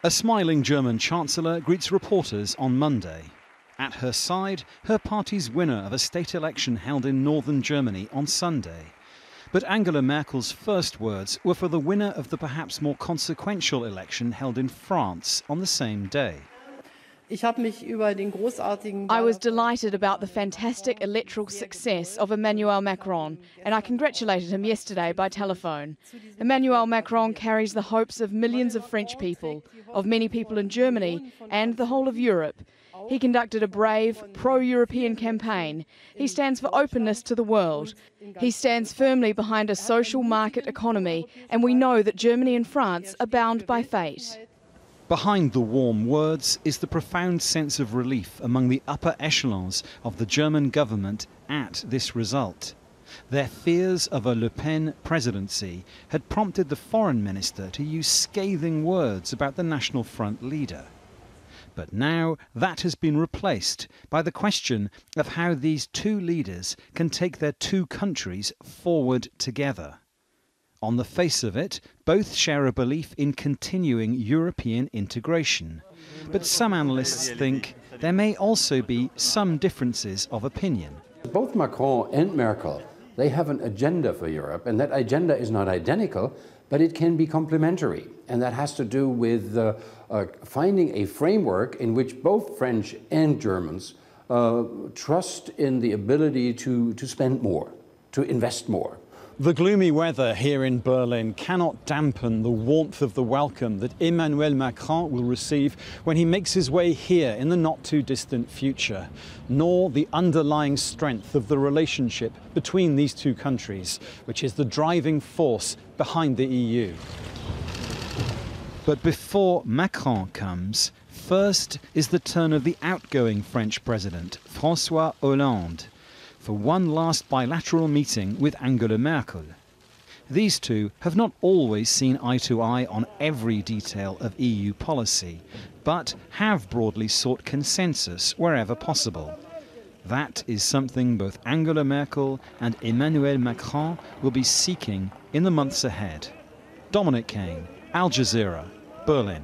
A smiling German Chancellor greets reporters on Monday. At her side, her party's winner of a state election held in northern Germany on Sunday. But Angela Merkel's first words were for the winner of the perhaps more consequential election held in France on the same day. I was delighted about the fantastic electoral success of Emmanuel Macron, and I congratulated him yesterday by telephone. Emmanuel Macron carries the hopes of millions of French people, of many people in Germany and the whole of Europe. He conducted a brave, pro-European campaign. He stands for openness to the world. He stands firmly behind a social market economy, and we know that Germany and France are bound by fate. Behind the warm words is the profound sense of relief among the upper echelons of the German government at this result. Their fears of a Le Pen presidency had prompted the foreign minister to use scathing words about the National Front leader. But now that has been replaced by the question of how these two leaders can take their two countries forward together. On the face of it, both share a belief in continuing European integration. But some analysts think there may also be some differences of opinion. Both Macron and Merkel, they have an agenda for Europe, and that agenda is not identical, but it can be complementary. And that has to do with finding a framework in which both French and Germans trust in the ability to spend more, to invest more. The gloomy weather here in Berlin cannot dampen the warmth of the welcome that Emmanuel Macron will receive when he makes his way here in the not-too-distant future, nor the underlying strength of the relationship between these two countries, which is the driving force behind the EU. But before Macron comes, first is the turn of the outgoing French President, Francois Hollande, for one last bilateral meeting with Angela Merkel. These two have not always seen eye to eye on every detail of EU policy, but have broadly sought consensus wherever possible. That is something both Angela Merkel and Emmanuel Macron will be seeking in the months ahead. Dominic Kane, Al Jazeera, Berlin.